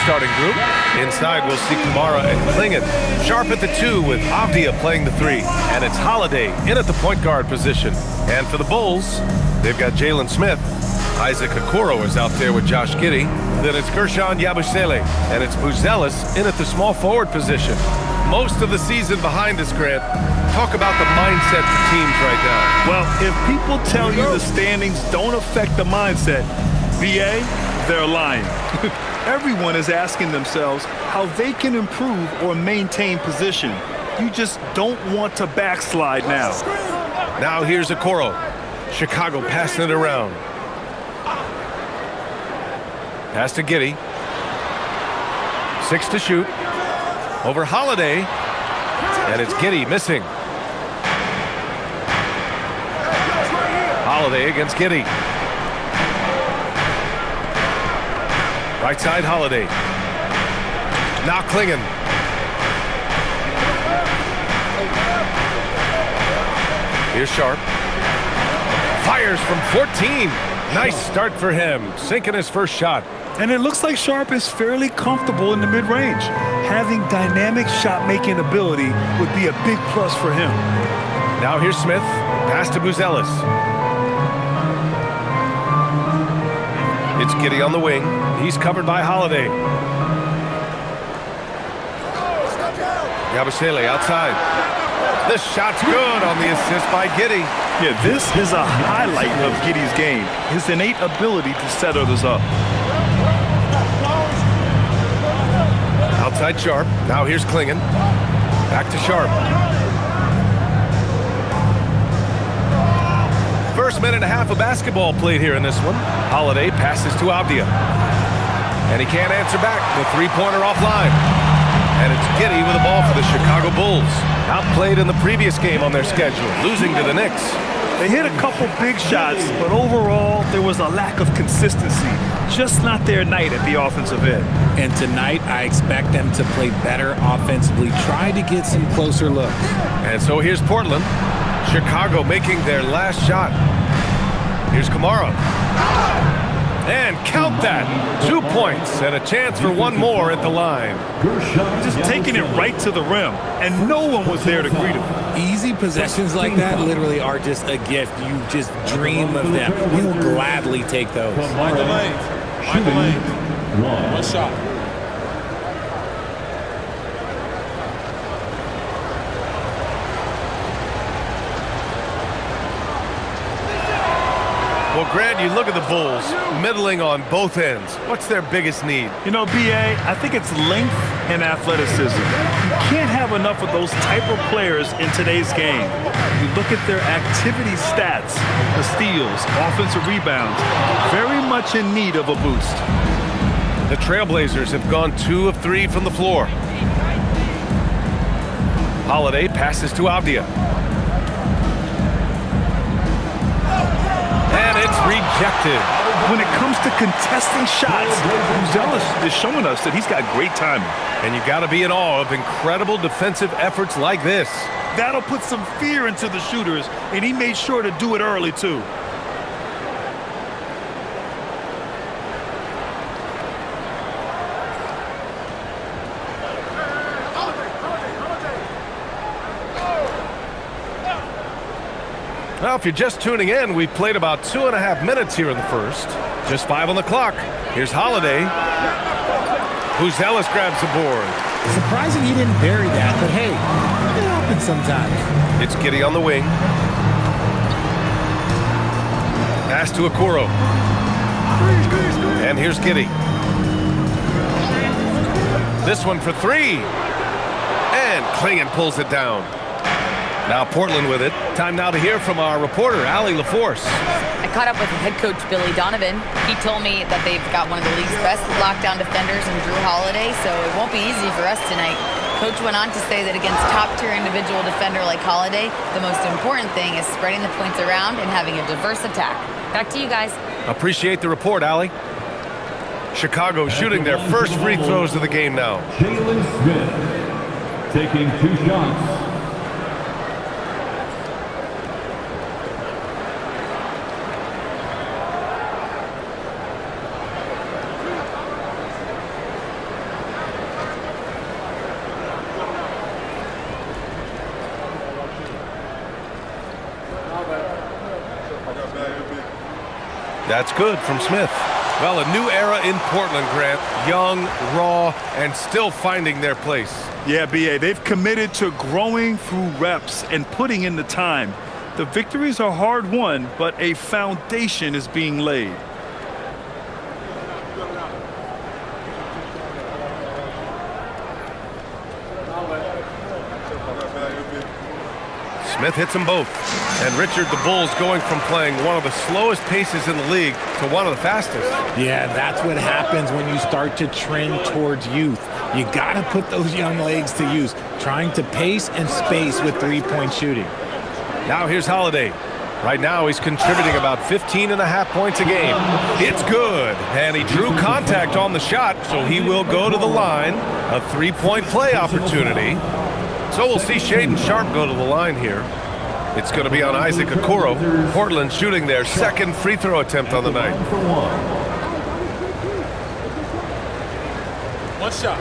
starting group. Inside, we'll see Kamara and Klingon. Sharp at the 2 with Avdia playing the 3. And it's Holiday in at the point guard position. And for the Bulls, they've got Jalen Smith. Isaac Okoro is out there with Josh Giddey. Then it's Gershon Yabusele. And it's Buzelis in at the small forward position. Most of the season behind us, Grant. Talk about the mindset for teams right now. Well, if people tell you the standings don't affect the mindset, VA, they're lying. Everyone is asking themselves how they can improve or maintain position. You just don't want to backslide now. Now here's Okoro. Chicago passing it around. Pass to Giddey. 6 to shoot. Over Holiday. And it's Giddey missing. Holiday against Giddey. Right side, Holiday. Now Klingon. Here's Sharp. Fires from 14. Nice start for him. Sinking his first shot. And it looks like Sharp is fairly comfortable in the mid-range. Having dynamic shot-making ability would be a big plus for him. Now here's Smith. Pass to Buzelis. It's Giddey on the wing. He's covered by Holiday. Yabusele outside. This shot's good on the assist by Giddey. Yeah, this is a highlight of Giddey's game. His innate ability to set others up. Outside Sharp. Now here's Klingon. Back to Sharp. First minute and a half of basketball played here in this one. Holiday passes to Avdia. And he can't answer back. The three-pointer offline. And it's Giddey with the ball for the Chicago Bulls. Outplayed in the previous game on their schedule, losing to the Knicks. They hit a couple big shots, but overall, there was a lack of consistency. Just not their night at the offensive end. And tonight, I expect them to play better offensively, try to get some closer looks. And so here's Portland. Chicago making their last shot. Here's Kamara. And count that. 2 points and a chance for one more at the line. Just taking it right to the rim, and no one was there to greet him. Easy possessions like that literally are just a gift. You just dream of them. You'll gladly take those. Michael Lane. One shot. Well, Grant, you look at the Bulls, middling on both ends. What's their biggest need? You know, B.A., I think it's length and athleticism. You can't have enough of those type of players in today's game. You look at their activity stats, the steals, offensive rebounds, very much in need of a boost. The Trailblazers have gone 2 of 3 from the floor. Holiday passes to Avdia. And it's rejected. When it comes to contesting shots, Buzelis is showing us that he's got great timing. And you got to be in awe of incredible defensive efforts like this. That'll put some fear into the shooters, and he made sure to do it early, too. Well, if you're just tuning in, we've played about 2.5 minutes here in the first. Just 5 on the clock. Here's Holiday. Buzelis grabs the board. Surprising he didn't bury that, but hey, it happens sometimes. It's Giddey on the wing. Pass to Okoro. And here's Giddey. This one for 3. And Klingon pulls it down. Now Portland with it. Time now to hear from our reporter, Allie LaForce. I caught up with head coach Billy Donovan. He told me that they've got one of the league's best lockdown defenders in Drew Holiday, so it won't be easy for us tonight. Coach went on to say that against top-tier individual defender like Holiday, the most important thing is spreading the points around and having a diverse attack. Back to you guys. Appreciate the report, Allie. Chicago shooting their first free throws of the game now. Jalen Smith taking 2 shots. That's good from Smith. Well, a new era in Portland, Grant. Young, raw, and still finding their place. Yeah, B.A., they've committed to growing through reps and putting in the time. The victories are hard won, but a foundation is being laid. Smith hits them both. And Richard, the Bulls going from playing one of the slowest paces in the league to one of the fastest. Yeah, that's what happens when you start to trend towards youth. You got to put those young legs to use, trying to pace and space with three-point shooting. Now here's Holiday. Right now he's contributing about 15.5 points a game. It's good. And he drew contact on the shot, so he will go to the line. A three-point play opportunity. So we'll see Shaedon Sharpe go to the line here. It's going to be on Isaac Okoro. Portland shooting their second free throw attempt on the night. One shot.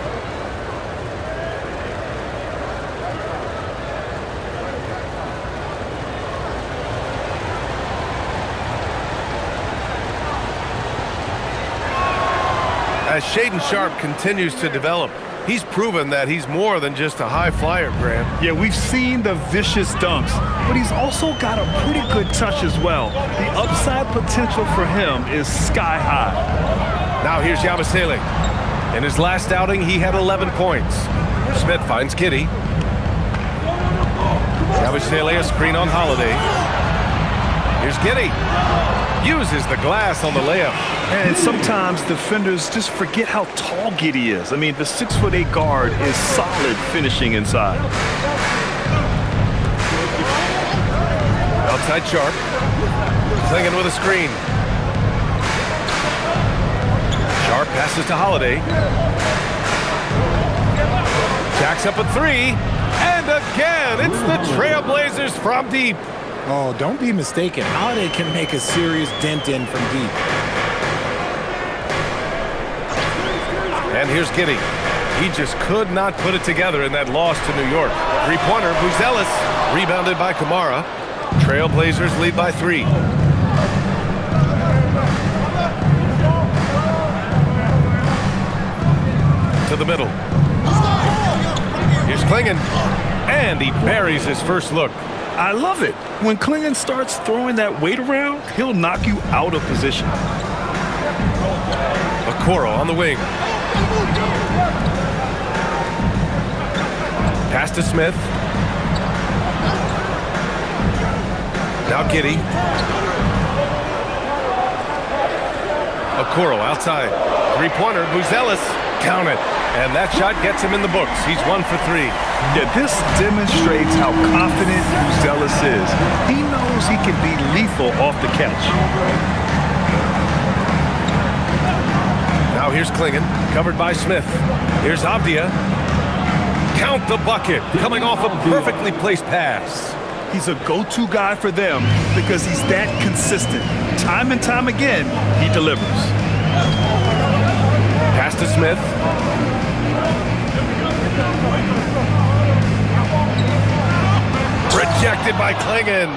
As Shaedon Sharpe continues to develop, he's proven that he's more than just a high flyer, Grant. Yeah, we've seen the vicious dunks, but he's also got a pretty good touch as well. The upside potential for him is sky high. Now here's Yabusele. In his last outing, he had 11 points. Smith finds Giddey. Yabusele, a screen on Holiday. Here's Giddey. Uses the glass on the layup. And sometimes defenders just forget how tall Giddey is. I mean, the 6'8" guard is solid finishing inside. Outside Sharpe. Clinging with a screen. Sharpe passes to Holiday. Jacks up a three. And again, it's the Trailblazers from deep. Oh, don't be mistaken. Holiday can make a serious dent in from deep. And here's Giddey. He just could not put it together in that loss to New York. Three-pointer, Buzelis, rebounded by Kamara. Trailblazers lead by 3. To the middle. Here's Clingan. And he buries his first look. I love it. When Clingan starts throwing that weight around, he'll knock you out of position. Okoro on the wing. Pass to Smith. Now Giddey. Okoro outside. Three-pointer, Buzelis. Count it. And that shot gets him in the books. He's 1 for 3. Yeah, this demonstrates how confident Buzelis is. He knows he can be lethal off the catch. Now here's Clingan, covered by Smith. Here's Avdia. Count the bucket, coming off a perfectly placed pass. He's a go-to guy for them because he's that consistent. Time and time again, he delivers. Pass to Smith. Rejected by Clingan.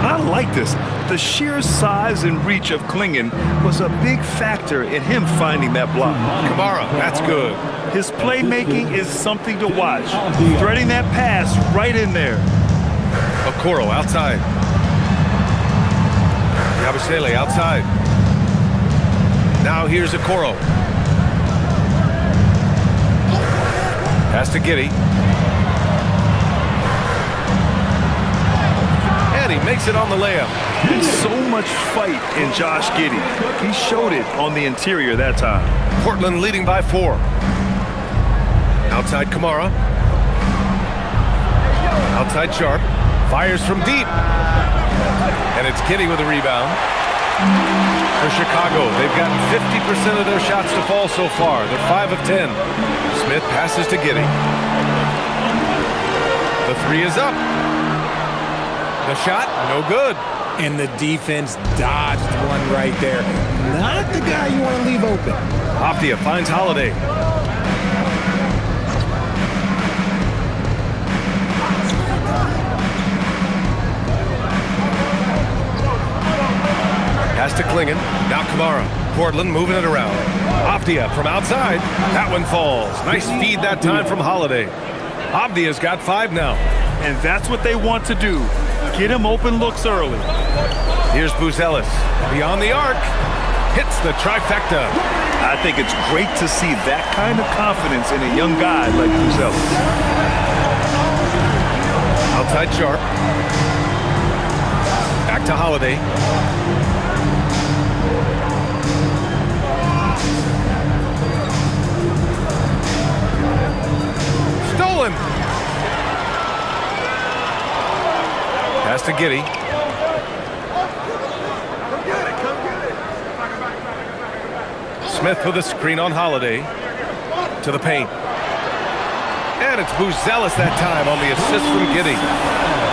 I like this. The sheer size and reach of Clingan was a big factor in him finding that block. Kamara, that's good. His playmaking is something to watch. Threading that pass right in there. Okoro outside. Yabusele outside. Now here's Okoro. Pass to Giddey. And he makes it on the layup. There's so much fight in Josh Giddey. He showed it on the interior that time. Portland leading by 4. Outside Kamara. Outside Sharpe. Fires from deep. And it's Giddey with a rebound. For Chicago, they've gotten 50% of their shots to fall so far. They're 5 of 10. Smith passes to Giddey. The 3 is up. The shot, no good. And the defense dodged one right there. Not the guy you want to leave open. Avdia finds Holiday. Pass to Klingon. Now Kamara. Portland moving it around. Avdia from outside. That one falls. Nice feed that time from Holiday. Avdia's got 5 now. And that's what they want to do. Get him open looks early. Here's Buzelis. Beyond the arc. Hits the trifecta. I think it's great to see that kind of confidence in a young guy like Buzelis. Outside Sharp. Back to Holiday. Stolen. Pass to Giddey. Smith with a screen on Holiday. To the paint. And it's Buzelis that time on the assist from Giddey.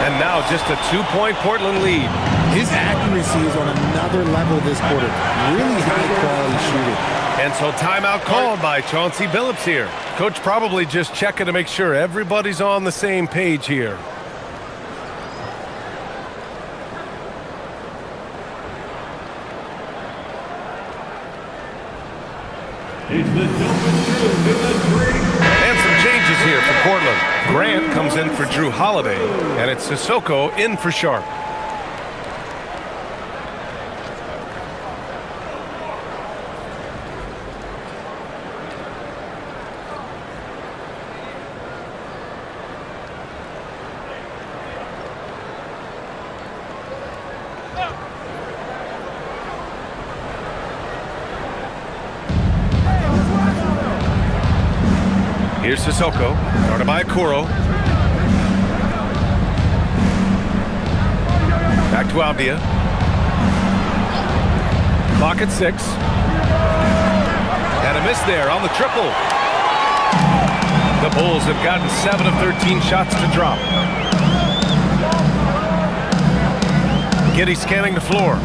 And now just a 2-point Portland lead. His accuracy is on another level this quarter. Really high quality shooting. And so timeout called by Chauncey Billups here. Coach probably just checking to make sure everybody's on the same page here. It's the And some changes here for Portland. Grant comes in for Drew Holiday, and it's Sissoko in for Sharp. Here's Sissoko, guarded by Okoro. Back to Avdia. Clock at 6. And a miss there on the triple. The Bulls have gotten 7 of 13 shots to drop. Giddey scanning the floor.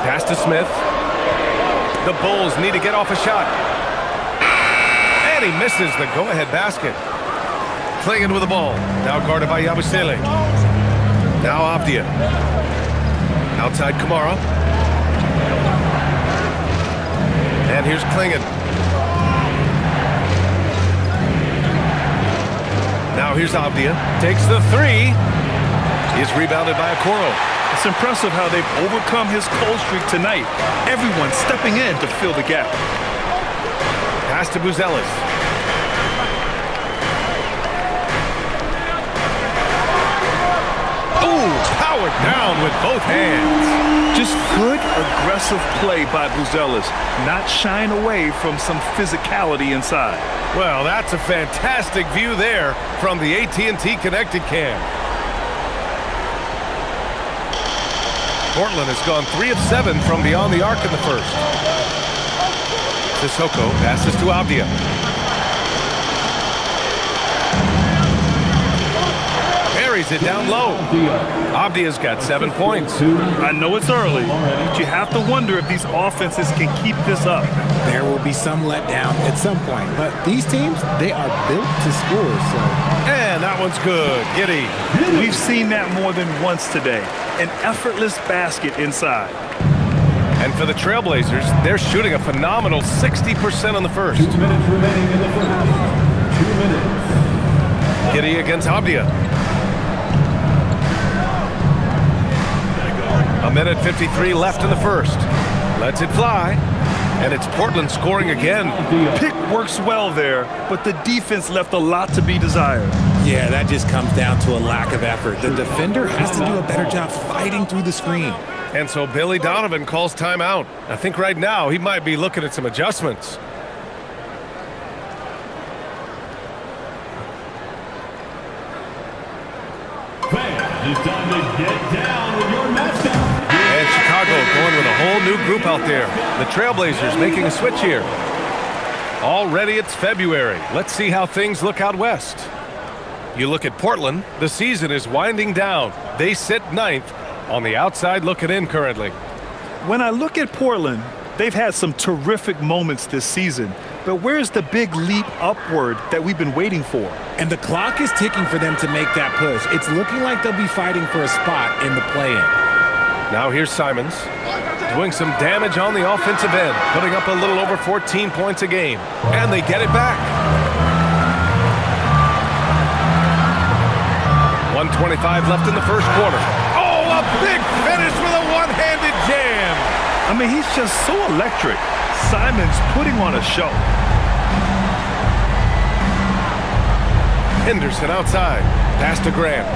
Pass to Smith. The Bulls need to get off a shot. And he misses the go-ahead basket. Klingon with the ball. Now guarded by Yabusele. Now Avdia. Outside Kamara. And here's Klingon. Now here's Avdia. Takes the 3. He's rebounded by Okoro. It's impressive how they've overcome his cold streak tonight. Everyone stepping in to fill the gap. Pass to Buzelis. Ooh, powered down with both hands. Just good, aggressive play by Buzelis, not shying away from some physicality inside. Well, that's a fantastic view there from the AT&T Connected Cam. Portland has gone 3 of 7 from beyond the arc in the first. Sissoko passes to Avdia. Buries it down low. Avdia's got 7 points. I know it's early, but you have to wonder if these offenses can keep this up. There will be some letdown at some point, but these teams, they are built to score, so. And that one's good. Giddey. We've seen that more than once today. An effortless basket inside. And for the Trailblazers, they're shooting a phenomenal 60% on the first. 2 minutes remaining in the first. 2 minutes. Giddey against Avdia. A minute 53 left in the first. Lets it fly. And it's Portland scoring again. Pick works well there, but the defense left a lot to be desired. Yeah, that just comes down to a lack of effort. The defender has to do a better job fighting through the screen. And so Billy Donovan calls timeout. I think right now he might be looking at some adjustments. It's time to get down with your mascot. And Chicago going with a whole new group out there. The Trailblazers making a switch here. Already it's February. Let's see how things look out west. You look at Portland, the season is winding down. They sit 9th on the outside looking in currently. When I look at Portland, They've had some terrific moments this season, but where's the big leap upward that we've been waiting for? And the clock is ticking for them to make that push. It's looking like they'll be fighting for a spot in the play-in. Now here's Simons doing some damage on the offensive end, putting up a little over 14 points a game. And they get it back. 1:25 left in the first quarter. Oh, a big finish with a one-handed jam. I mean, he's just so electric. Simons putting on a show. Henderson outside. Pass to Grant.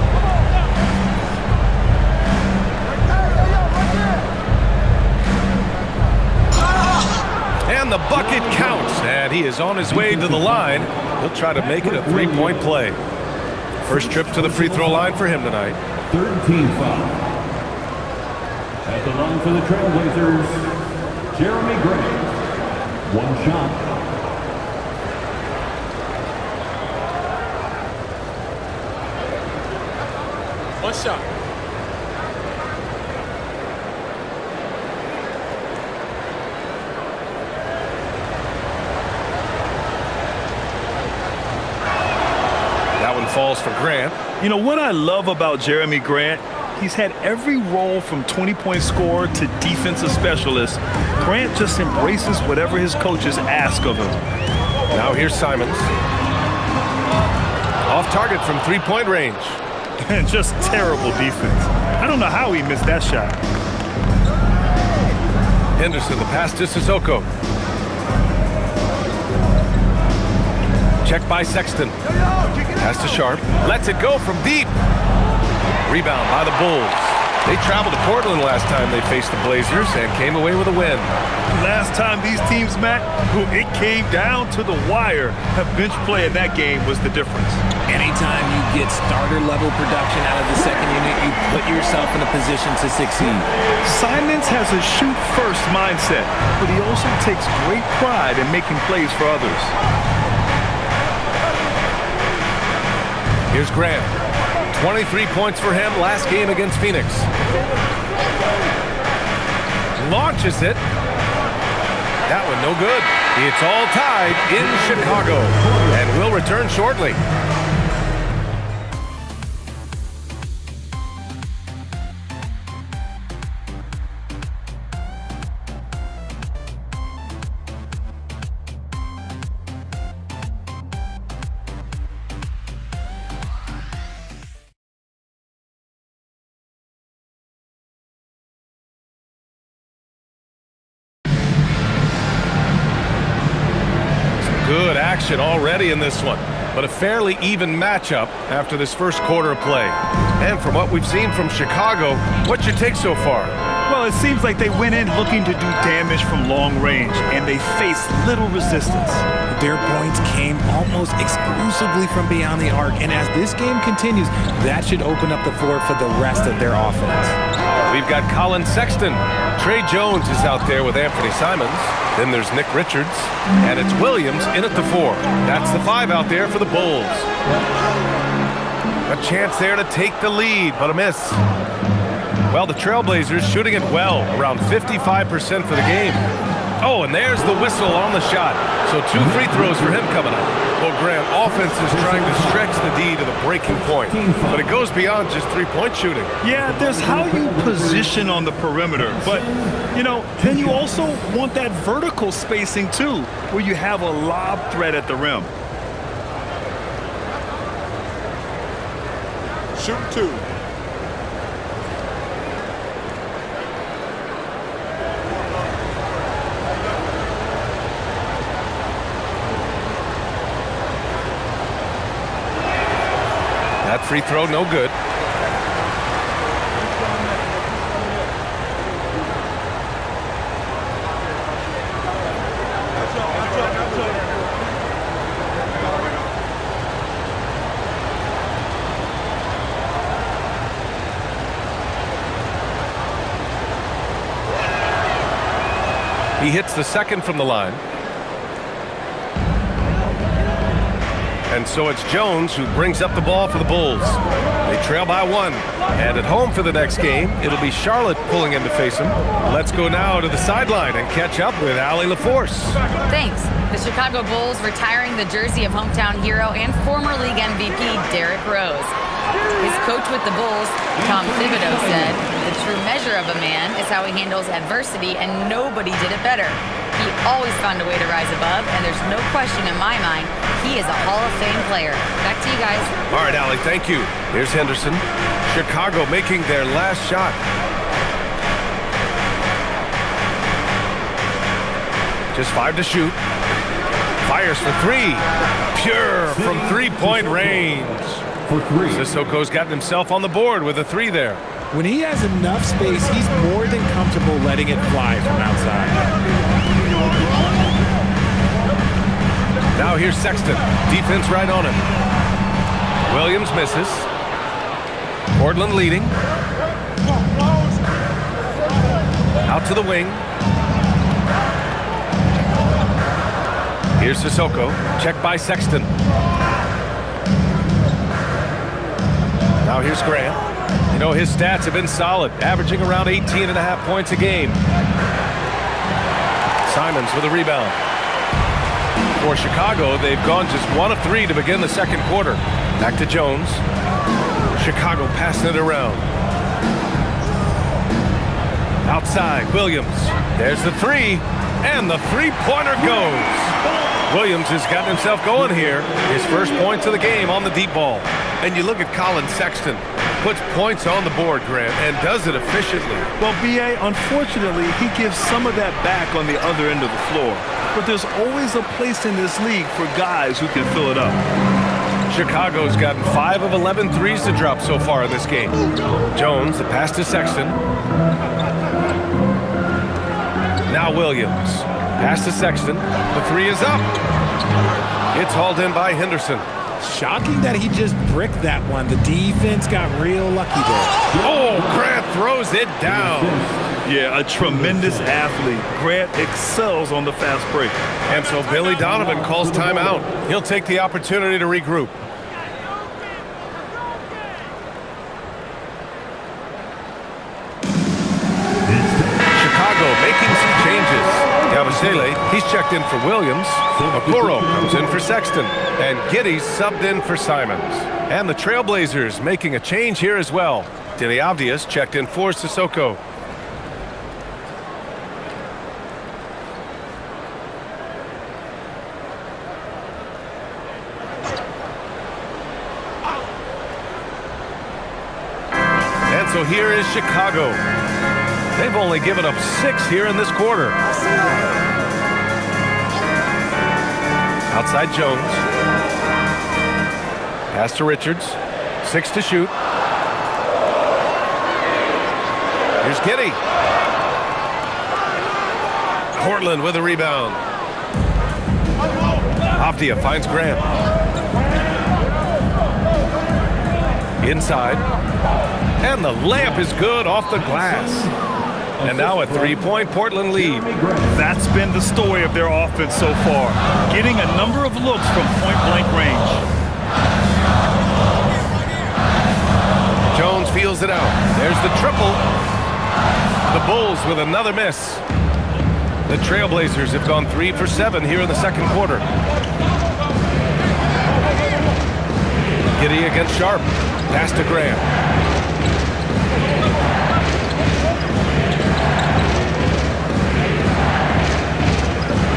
And the bucket counts. And he is on his way to the line. He'll try to make it a three-point play. First trip to the free throw line for him tonight. 13 foul. At the line for the Trailblazers, Jeremy Grant. One shot. One shot. That one falls for Grant. You know what I love about Jeremy Grant? He's had every role from 20-point scorer to defensive specialist. Grant just embraces whatever his coaches ask of him. Now here's Simons. Off target from three-point range. And just terrible defense. I don't know how he missed that shot. Henderson, the pass to Sissoko. Checked by Sexton. Pass to Sharp. Lets it go from deep. Rebound by the Bulls. They traveled to Portland last time they faced the Blazers and came away with a win. Last time these teams met, it came down to the wire. The bench play in that game was the difference. Anytime you get starter-level production out of the second unit, you put yourself in a position to succeed. Simons has a shoot-first mindset, but he also takes great pride in making plays for others. Here's Grant. 23 points for him last game against Phoenix. Launches it. That one no good. It's all tied in Chicago and will return shortly. Good action already in this one, but a fairly even matchup after this first quarter of play. And from what we've seen from Chicago, what's your take so far? Well, it seems like they went in looking to do damage from long range, and they faced little resistance. Their points came almost exclusively from beyond the arc, and as this game continues, that should open up the floor for the rest of their offense. We've got Colin Sexton. Trey Jones is out there with Anthony Simons. Then there's Nick Richards, and it's Williams in at the 4. That's the 5 out there for the Bulls. A chance there to take the lead, but a miss. Well, the Trailblazers shooting it well, around 55% for the game. Oh, and there's the whistle on the shot. So 2 free throws for him coming up. Well, Grant, offense is trying to stretch the D to the breaking point, but it goes beyond just three-point shooting. Yeah, there's how you position on the perimeter, but, then you also want that vertical spacing, too, where you have a lob threat at the rim. Shoot 2. That free throw, no good. He hits the second from the line. And so it's Jones who brings up the ball for the Bulls. They trail by 1. And at home for the next game, it'll be Charlotte pulling in to face them. Let's go now to the sideline and catch up with Allie LaForce. Thanks. The Chicago Bulls retiring the jersey of hometown hero and former league MVP Derrick Rose. His coach with the Bulls, Tom Thibodeau, said, "The true measure of a man is how he handles adversity, and nobody did it better. He always found a way to rise above, and there's no question in my mind he is a Hall of Fame player." Back to you guys. All right, Allie, thank you. Here's Henderson. Chicago making their last shot. Just 5 to shoot. Fires for 3. Pure from three-point range. For 3. Sissoko's gotten himself on the board with a 3 there. When he has enough space, he's more than comfortable letting it fly from outside. Now here's Sexton. Defense right on him. Williams misses. Portland leading. Out to the wing. Here's Sissoko. Checked by Sexton. Now here's Grant. You know, his stats have been solid, averaging around 18.5 points a game. Simons with a rebound. For Chicago, they've gone just 1 of 3 to begin the second quarter. Back to Jones. Chicago passing it around. Outside, Williams. There's the 3, and the three-pointer goes. Williams has gotten himself going here. His first points of the game on the deep ball. And you look at Colin Sexton. Puts points on the board, Grant, and does it efficiently. Well, B.A., unfortunately, he gives some of that back on the other end of the floor. But there's always a place in this league for guys who can fill it up. Chicago's gotten 5 of 11 threes to drop so far in this game. Jones, the pass to Sexton. Now Williams. Pass to Sexton. The 3 is up. It's hauled in by Henderson. Shocking that he just bricked that one. The defense got real lucky there. Oh, Grant throws it down. Yeah, a tremendous athlete. Grant excels on the fast break. And so Billy Donovan calls timeout. He'll take the opportunity to regroup. Chicago making some changes. Yabusele, he's checked in for Williams. Okoro comes in for Sexton. And Giddey's subbed in for Simons. And the Trailblazers making a change here as well. Denny Avdius checked in for Sissoko. And so here is Chicago. They've only given up 6 here in this quarter. Outside Jones. Pass to Richards. 6 to shoot. Here's Giddey. Portland with a rebound. Avdia finds Grant. Inside. And the layup is good off the glass. And now a 3-point Portland lead. That's been the story of their offense so far. Getting a number of looks from point-blank range. Jones feels it out. There's the triple. The Bulls with another miss. The Trailblazers have gone 3 for 7 here in the second quarter. Giddey against Sharp. Pass to Graham.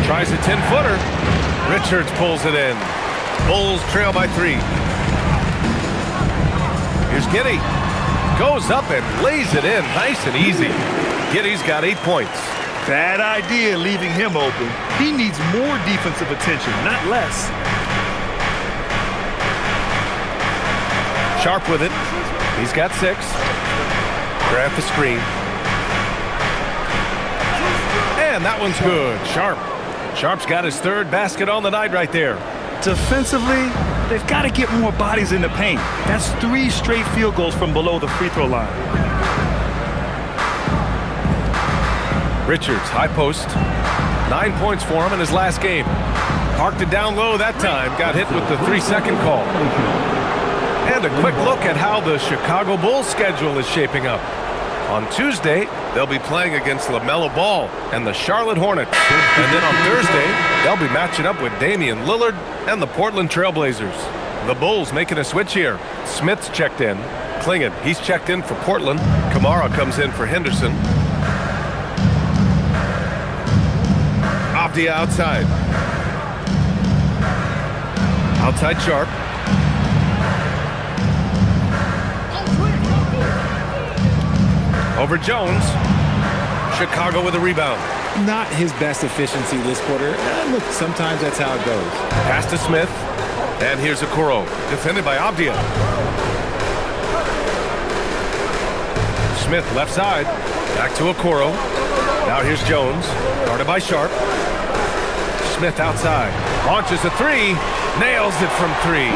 Tries a 10-footer. Richards pulls it in. Bulls trail by 3. Here's Giddey. Goes up and lays it in nice and easy. Giddey's got 8 points. Bad idea leaving him open. He needs more defensive attention, not less. Sharp with it. He's got 6. Grab the screen. And that one's good. Sharp's got his 3rd basket on the night right there. Defensively, they've got to get more bodies in the paint. That's 3 straight field goals from below the free throw line. Richards, high post. 9 points for him in his last game. Parked it down low that time. Got hit with the 3-second call. And a quick look at how the Chicago Bulls schedule is shaping up. On Tuesday, they'll be playing against LaMelo Ball and the Charlotte Hornets. And then on Thursday, they'll be matching up with Damian Lillard and the Portland Trailblazers. The Bulls making a switch here. Smith's checked in. Klingon, he's checked in for Portland. Kamara comes in for Henderson. Avdia outside. Outside Sharp. Over Jones. Chicago with a rebound. Not his best efficiency this quarter. Look, sometimes that's how it goes. Pass to Smith. And here's Okoro. Defended by Avdia. Smith left side. Back to Okoro. Now here's Jones. Guarded by Sharp. Smith outside. Launches a three. Nails it from three.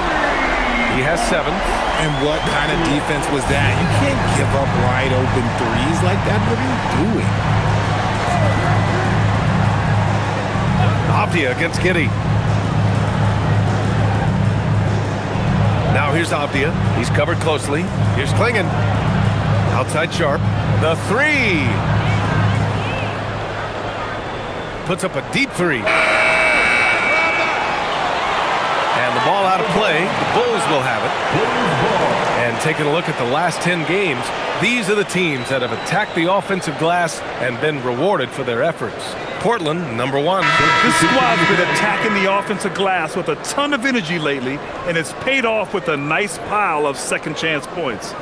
He has 7. And what kind of defense was that? You can't give up wide open threes like that. What are you doing? Avdia against Giddey. Now here's Avdia. He's covered closely. Here's Klingon. Outside Sharp. The 3. Puts up a deep 3. And the ball out of play. The Bulls will have it. And taking a look at the last 10 games, these are the teams that have attacked the offensive glass and been rewarded for their efforts. Portland, number 1. This squad's been attacking the offensive glass with a ton of energy lately, and it's paid off with a nice pile of second chance points.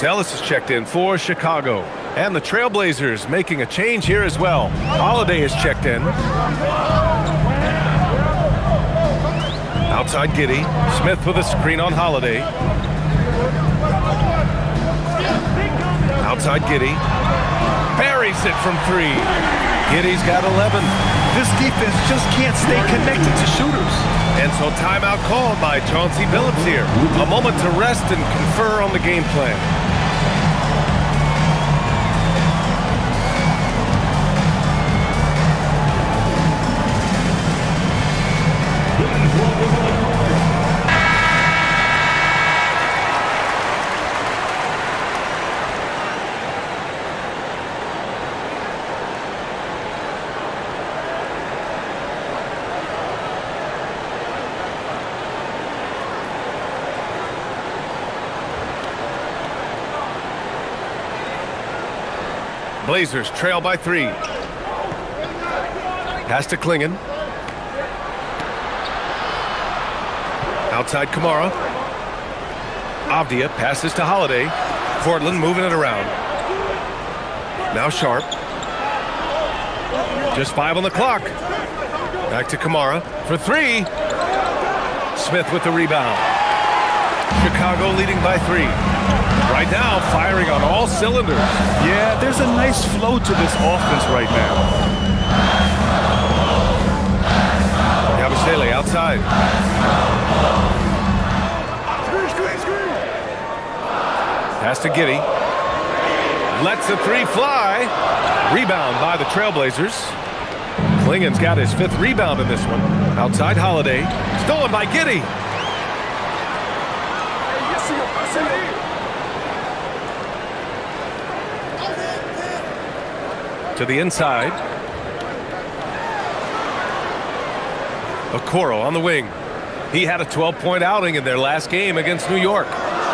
Ellis is checked in for Chicago. And the Trailblazers making a change here as well. Holiday is checked in. Outside Giddey. Smith with a screen on Holiday. Outside Giddey. Buries it from 3. Giddey's got 11. This defense just can't stay connected to shooters. And so timeout called by Chauncey Billups here. A moment to rest and confer on the game plan. Blazers trail by 3. Pass to Klingon. Outside Kamara. Avdia passes to Holiday. Portland moving it around. Now Sharp. Just 5 on the clock. Back to Kamara for 3. Smith with the rebound. Chicago leading by 3. Right now, firing on all cylinders. Yeah, there's a nice flow to this offense right now. Yabusele outside. Pass to Giddey. Lets the 3 fly. Rebound by the Trailblazers. Klingon's got his 5th rebound in this one. Outside Holiday. Stolen by Giddey. To the inside. Okoro on the wing. He had a 12-point outing in their last game against New York.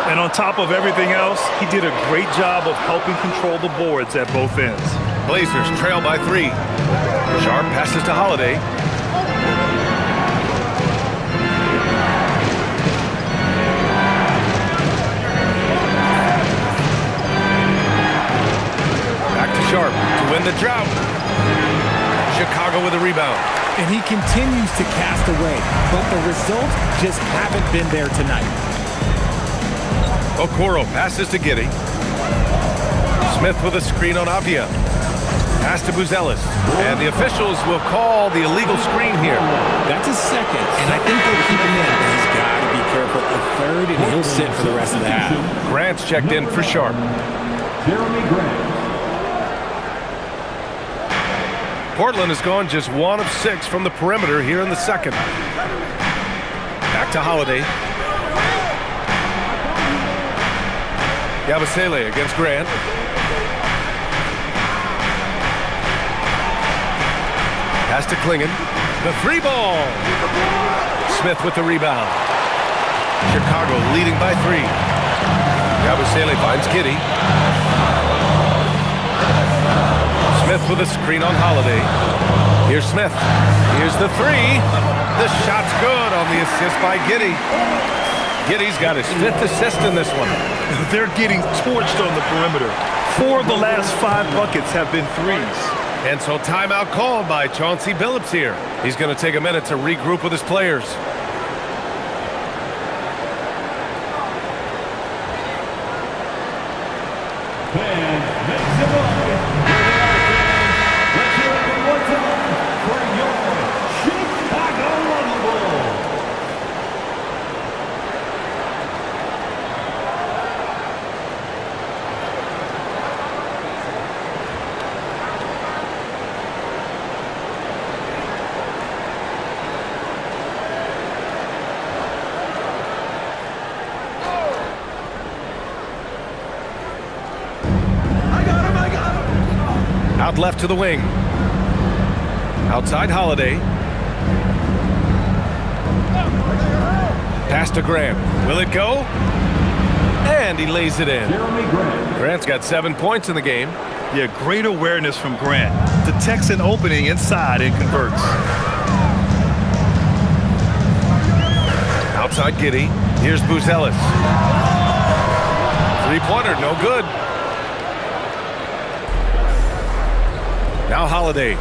And on top of everything else, he did a great job of helping control the boards at both ends. Blazers trail by 3. Sharp passes to Holiday. Sharp to win the drought. Chicago with a rebound. And he continues to cast away, but the results just haven't been there tonight. Okoro passes to Giddey. Smith with a screen on Avdia. Pass to Buzelis. And the officials will call the illegal screen here. That's a second, and I think they'll keep him in, but he's got to be careful. A third, and he'll sit for the rest of the half. Grant's checked in for Sharp. Jeremy Grant. Portland has gone just 1 of 6 from the perimeter here in the second. Back to Holiday. Yabusele against Grant. Pass to Klingon. The 3 ball. Smith with the rebound. Chicago leading by 3. Yabusele finds Giddey. Smith with a screen on Holiday. Here's Smith. Here's the 3. The shot's good on the assist by Giddey. Giddey's got his 5th assist in this one. They're getting torched on the perimeter. 4 of the last 5 buckets have been threes. And so timeout called by Chauncey Billups here. He's going to take a minute to regroup with his players. Fans, make some noise. Let's hear it one more time for your Chicago Bulls. Out left to the wing. Outside Holiday. Pass to Grant. Will it go? And he lays it in. Jeremy Grant. Grant's got 7 points in the game. Yeah, great awareness from Grant. Detects an opening inside and converts. Outside Giddey. Here's Buzelis. 3-pointer, no good. Now Holiday.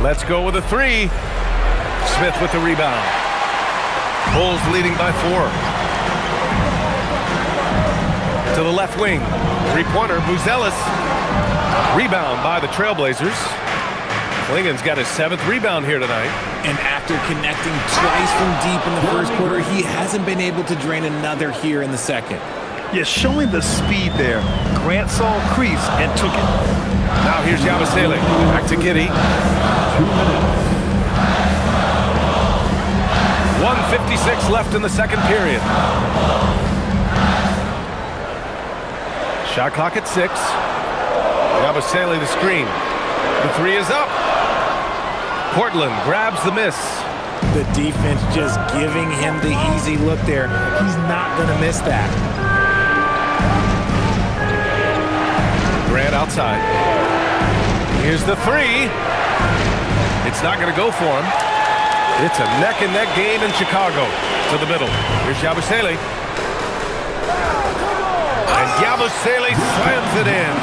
Let's go with a 3. Smith with the rebound. Bulls leading by 4. To the left wing. 3-pointer, Buzelis. Rebound by the Trailblazers. Klingon's got his 7th rebound here tonight. And after connecting twice from deep in the first quarter, he hasn't been able to drain another here in the second. Yeah, showing the speed there. Grant saw a crease and took it. Now here's Yabusele. Back to Giddey. 2 minutes. 1:56 left in the second period. Shot clock at 6. Yabusele the screen. The 3 is up. Portland grabs the miss. The defense just giving him the easy look there. He's not going to miss that. Grant outside. Here's the 3. It's not going to go for him. It's a neck-and-neck game in Chicago. To the middle. Here's Yabusele. And Yabusele slams it in.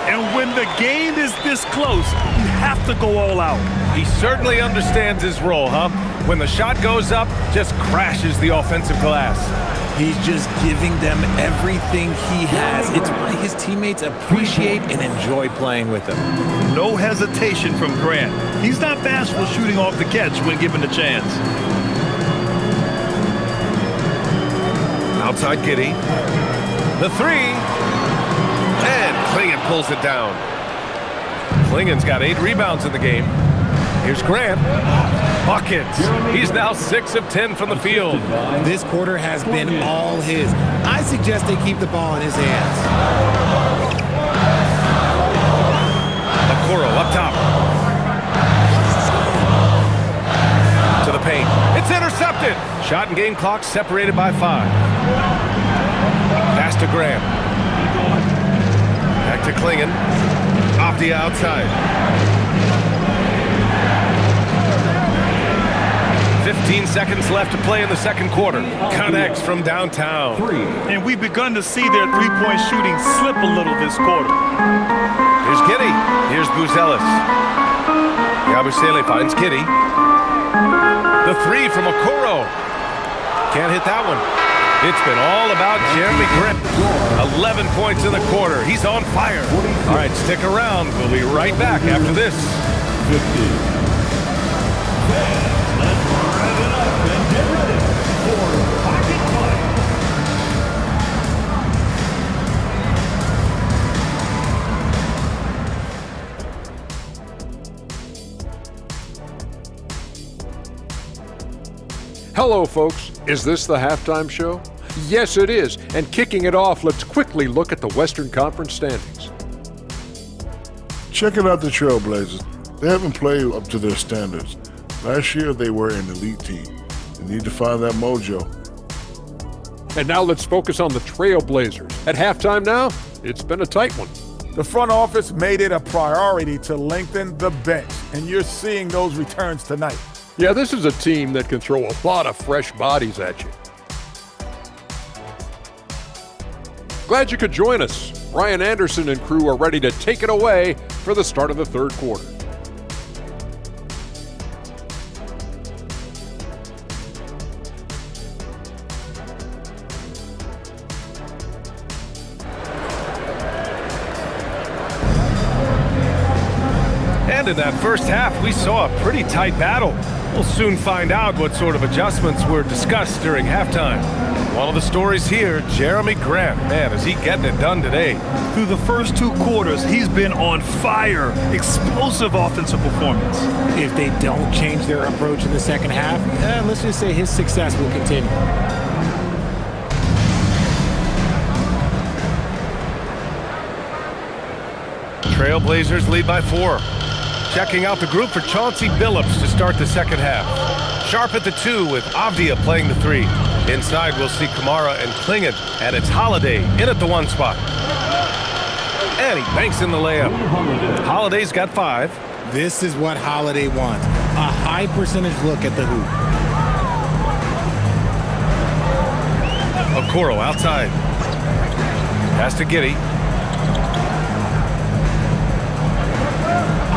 And when the game is this close, you have to go all out. He certainly understands his role, huh? When the shot goes up, just crashes the offensive glass. He's just giving them everything he has. It's why his teammates appreciate and enjoy playing with him. No hesitation from Grant. He's not bashful shooting off the catch when given the chance. Outside Giddey. The 3. And Klingon pulls it down. Klingon's got 8 rebounds in the game. Here's Grant. Buckets. He's now 6 of 10 from the field. This quarter has been all his. I suggest they keep the ball in his hands. Okoro up top. To the paint. It's intercepted. Shot and game clock separated by 5. Pass to Graham. Back to Klingon. Off the outside. 15 seconds left to play in the second quarter. Connects from downtown. 3. And we've begun to see their three-point shooting slip a little this quarter. Here's Giddey. Here's Buzelis. Yabusele finds Giddey. The 3 from Okoro. Can't hit that one. It's been all about Jeremy Grant. 11 points in the quarter. He's on fire. All right, stick around. We'll be right back after this. 50. Let's rev it up and get ready for Pocket Fight. Hello, folks. Is this the halftime show? Yes, it is. And kicking it off, let's quickly look at the Western Conference standings. Checking out the Trailblazers. They haven't played up to their standards. Last year, they were an elite team. They need to find that mojo. And now let's focus on the Trailblazers. At halftime now, it's been a tight one. The front office made it a priority to lengthen the bench, and you're seeing those returns tonight. Yeah, this is a team that can throw a lot of fresh bodies at you. Glad you could join us. Ryan Anderson and crew are ready to take it away for the start of the third quarter. And in that first half, we saw a pretty tight battle. We'll soon find out what sort of adjustments were discussed during halftime. One of the stories here, Jeremy Grant. Man, is he getting it done today. Through the first 2 quarters, he's been on fire. Explosive offensive performance. If they don't change their approach in the second half, let's just say his success will continue. Trailblazers lead by 4. Checking out the group for Chauncey Billups to start the second half. Sharp at the 2 with Avdia playing the 3. Inside, we'll see Kamara and Klingon, and it's Holiday in at the 1 spot. And he banks in the layup. Holiday's got 5. This is what Holiday wants. A high percentage look at the hoop. Okoro outside. Pass to Giddey.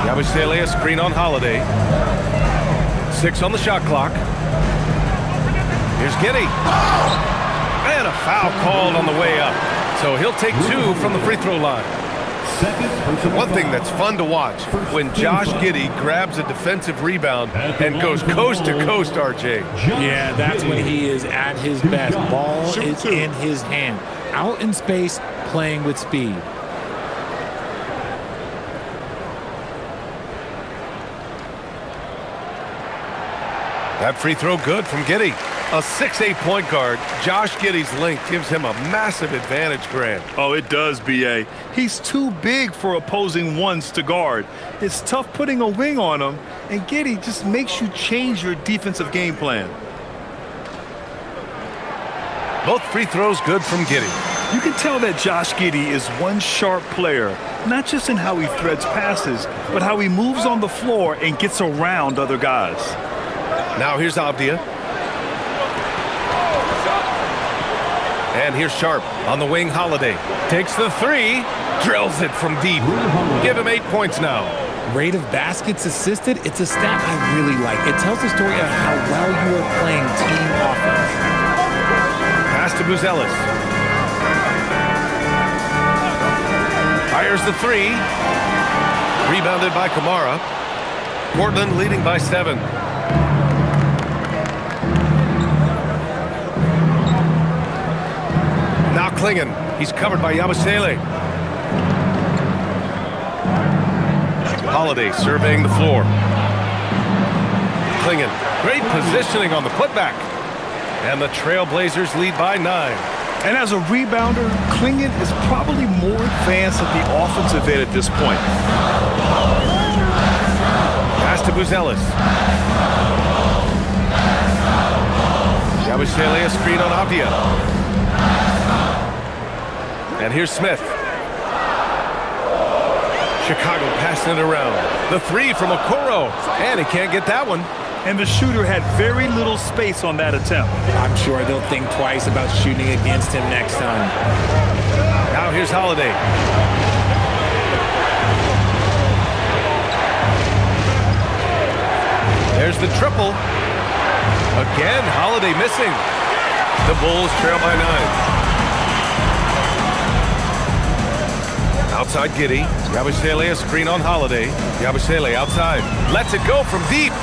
Yabusele, a screen on Holiday. 6 on the shot clock. Here's Giddey. And a foul called on the way up. So he'll take 2 from the free throw line. One thing that's fun to watch, when Josh Giddey grabs a defensive rebound and goes coast to coast, RJ. Yeah, that's when he is at his best. Ball is in his hand. Out in space, playing with speed. That free throw good from Giddey. A 6'8" point guard, Josh Giddey's length gives him a massive advantage, Grant. Oh, it does, B.A. He's too big for opposing ones to guard. It's tough putting a wing on him, and Giddey just makes you change your defensive game plan. Both free throws good from Giddey. You can tell that Josh Giddey is one sharp player, not just in how he threads passes, but how he moves on the floor and gets around other guys. Now here's Avdia. And here's Sharp on the wing. Holiday takes the 3, drills it from deep. Give him 8 points now. Rate of baskets assisted, it's a stat I really like. It tells the story of how well you are playing team offense. Pass to Buzelis. Fires the 3. Rebounded by Kamara. Portland leading by 7. Now Klingon. He's covered by Yabusele. Holiday surveying the floor. Klingon. Great positioning on the putback. And the Trailblazers lead by 9. And as a rebounder, Klingon is probably more advanced at the offensive end at this point. Pass to Buzelis. Yabusele, a screen on Avdia. And here's Smith. Chicago passing it around. The 3 from Okoro. And he can't get that one. And the shooter had very little space on that attempt. I'm sure they'll think twice about shooting against him next time. Now here's Holiday. There's the triple. Again, Holiday missing. The Bulls trail by 9. Outside Giddey. Yabusele, a screen on Holiday. Yabusele outside. Lets it go from deep.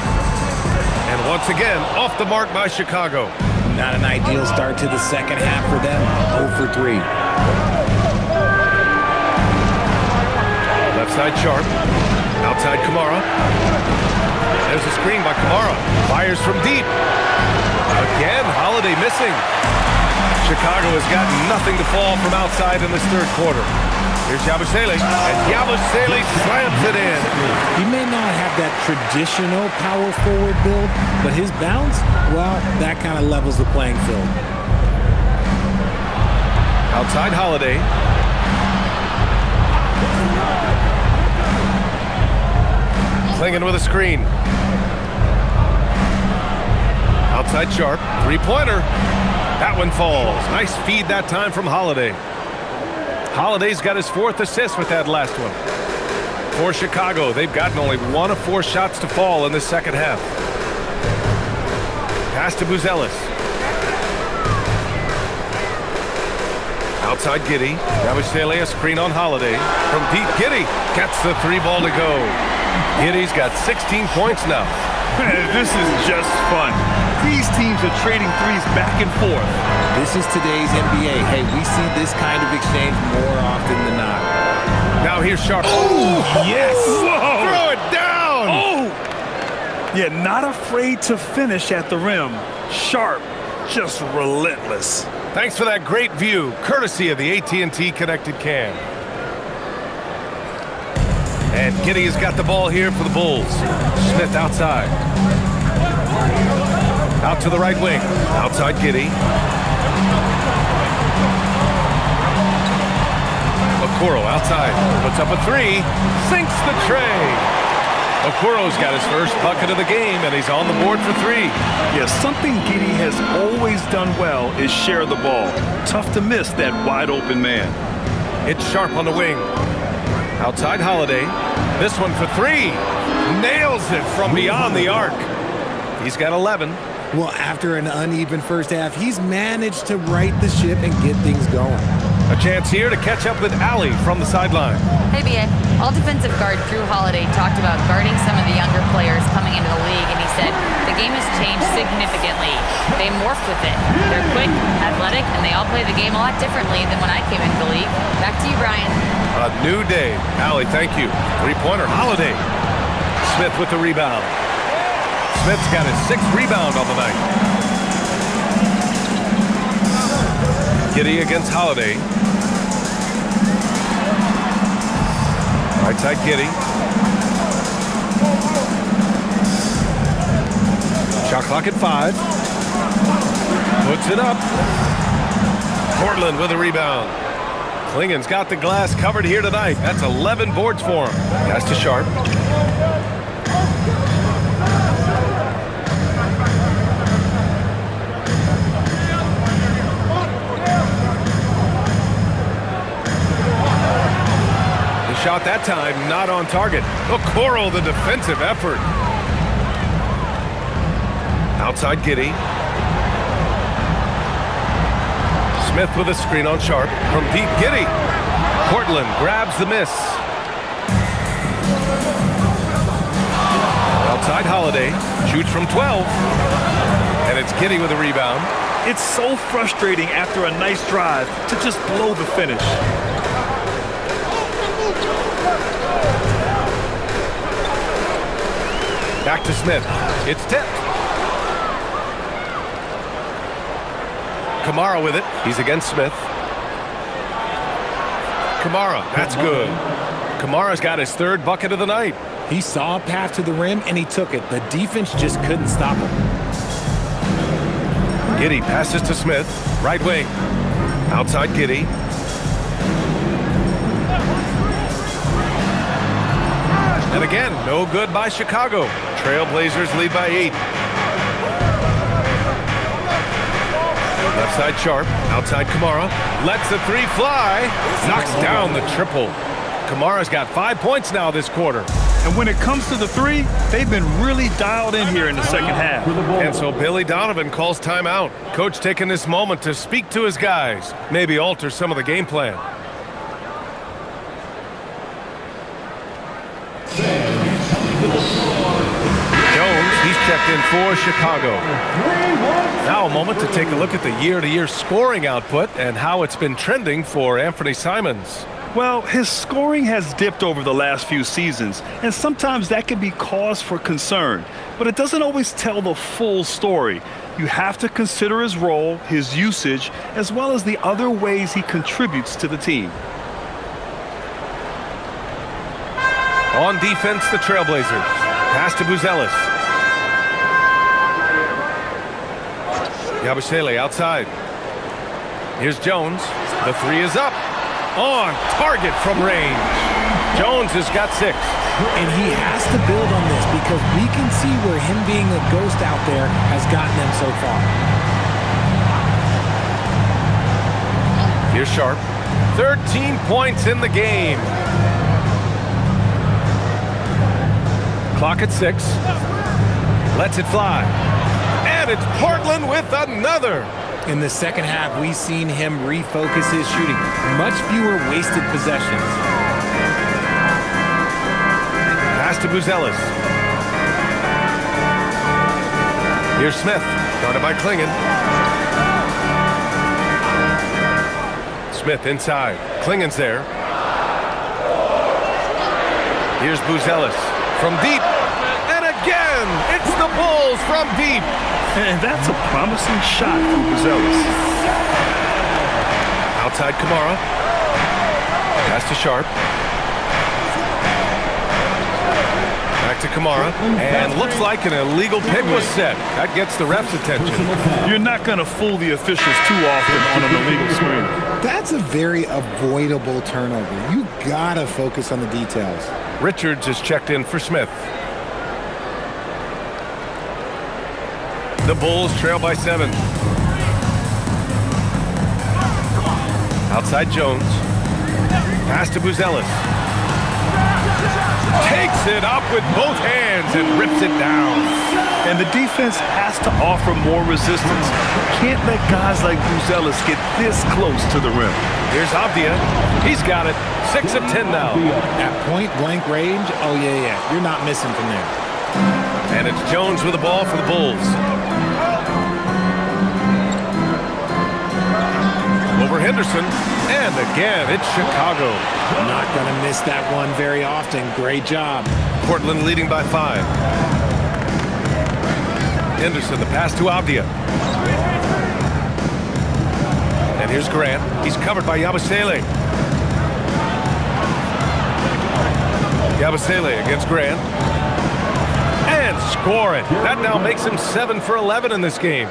And once again, off the mark by Chicago. Not an ideal start to the second half for them. 0 for 3. Left side Sharp. Outside Kamara. There's a screen by Kamara. Fires from deep. Again, Holiday missing. Chicago has got nothing to fall from outside in this third quarter. Here's Yabusele, and Yabusele slams it in. He may not have that traditional power forward build, but his bounce, well, that kind of levels the playing field. Outside Holiday. Klingin with a screen. Outside Sharp, three-pointer. That one falls. Nice feed that time from Holiday. Holiday's got his 4th assist with that last one. For Chicago, they've gotten only 1 of 4 shots to fall in the second half. Pass to Buzelis. Outside Giddey. Yabusele, a screen on Holiday. From deep, Giddey gets the 3-ball to go. Giddey's got 16 points now. This is just fun. These teams are trading threes back and forth. This is today's NBA. Hey, we see this kind of exchange more often than not. Now here's Sharp. Oh, yes! Whoa! Throw it down! Oh! Yeah, not afraid to finish at the rim. Sharp, just relentless. Thanks for that great view, courtesy of the AT&T Connected Cam. And Giddey has got the ball here for the Bulls. Smith outside. Out to the right wing. Outside Giddey. Okoro outside. Puts up a 3. Sinks the tray. Okoro's got his first bucket of the game, and he's on the board for 3. Yeah, something Giddey has always done well is share the ball. Tough to miss that wide open man. It's Sharp on the wing. Outside Holiday. This one for 3. Nails it from beyond the arc. He's got 11. Well, after an uneven first half, he's managed to right the ship and get things going. A chance here to catch up with Allie from the sideline. Hey, BA. All defensive guard Drew Holiday talked about guarding some of the younger players coming into the league, and he said the game has changed significantly. They morphed with it. They're quick, athletic, and they all play the game a lot differently than when I came into the league. Back to you, Brian. A new day. Allie, thank you. 3-pointer, Holiday. Smith with the rebound. Smith's got his 6th rebound on the night. Giddey against Holiday. Right side Giddey. Shot clock at 5. Puts it up. Portland with a rebound. Klingen's got the glass covered here tonight. That's 11 boards for him. Pass to Sharp. The shot that time not on target. Okoro, the defensive effort. Outside Giddey. Smith with a screen on Sharp. From deep, Giddey. Portland grabs the miss. Outside Holiday. Shoots from 12. And it's Giddey with a rebound. It's so frustrating after a nice drive to just blow the finish. Back to Smith. It's tipped. Kamara with it. He's against Smith. Kamara, that's good. Kamara's got his 3rd bucket of the night. He saw a path to the rim, and he took it. The defense just couldn't stop him. Giddey passes to Smith. Right wing. Outside Giddey. And again, no good by Chicago. Trailblazers lead by 8. Left side Sharp, outside Kamara, lets the 3 fly, knocks down the triple. Kamara's got 5 points now this quarter. And when it comes to the 3, they've been really dialed in here in the second half. And so Billy Donovan calls timeout. Coach taking this moment to speak to his guys, maybe alter some of the game plan. Jones, he's checked in for Chicago. Now a moment to take a look at the year-to-year scoring output and how it's been trending for Anthony Simons. Well, his scoring has dipped over the last few seasons, and sometimes that can be cause for concern. But it doesn't always tell the full story. You have to consider his role, his usage, as well as the other ways he contributes to the team. On defense, the Trailblazers. Pass to Buzelis. Yabusele outside. Here's Jones. The three is up. On target from range. Jones has got 6. And he has to build on this because we can see where him being a ghost out there has gotten them so far. Here's Sharp. 13 points in the game. Clock at 6. Lets it fly. And it's Portland with another. In the second half, we've seen him refocus his shooting. Much fewer wasted possessions. Pass to Buzelis. Here's Smith. Guarded by Klingon. Smith inside. Klingon's there. Here's Buzelis. From deep. And again, it's the Bulls from deep. And that's a promising shot for Buzelis. Outside Kamara. Pass to Sharp. Back to Kamara. And looks like an illegal pick was set. That gets the ref's attention. You're not going to fool the officials too often on an illegal screen. That's a very avoidable turnover. You gotta focus on the details. Richards is checked in for Smith. The Bulls trail by 7. Outside Jones. Pass to Buzelis. Takes it up with both hands and rips it down. And the defense has to offer more resistance. Can't let guys like Buzelis get this close to the rim. Here's Avdia. He's got it. 6 of 10 now. At point blank range, oh yeah. You're not missing from there. And it's Jones with the ball for the Bulls. Over Henderson. And again, it's Chicago. Not going to miss that one very often. Great job. Portland leading by 5. Henderson, the pass to Avdia. And here's Grant. He's covered by Yabusele. Yabusele against Grant. And score it. That now makes him 7 for 11 in this game.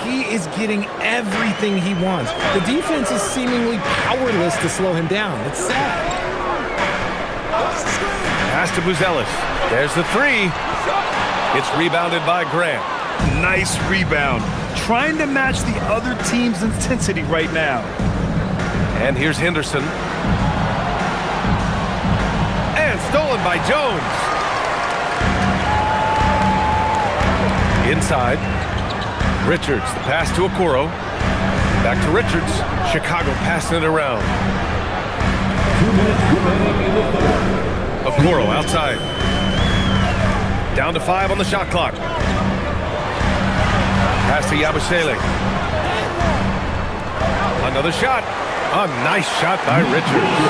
He is getting everything he wants. The defense is seemingly powerless to slow him down. It's sad. Pass to Buzelis. There's the 3. It's rebounded by Grant. Nice rebound. Trying to match the other team's intensity right now. And here's Henderson. And stolen by Jones. Inside. Richards, the pass to Okoro. Back to Richards. Chicago passing it around. 2 minutes remaining in the third. Okoro outside. Down to 5 on the shot clock. Pass to Yabusele. Another shot. A nice shot by Richards.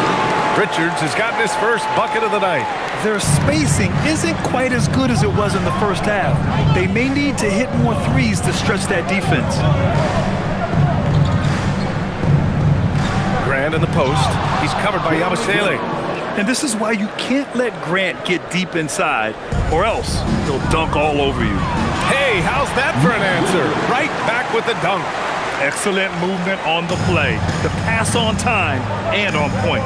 Richards has gotten his first bucket of the night. Their spacing isn't quite as good as it was in the first half. They may need to hit more threes to stretch that defense. Grant in the post. He's covered by Yabusele. And this is why you can't let Grant get deep inside, or else he'll dunk all over you. Hey, how's that for an answer? Right back with the dunk. Excellent movement on the play. The pass on time and on point.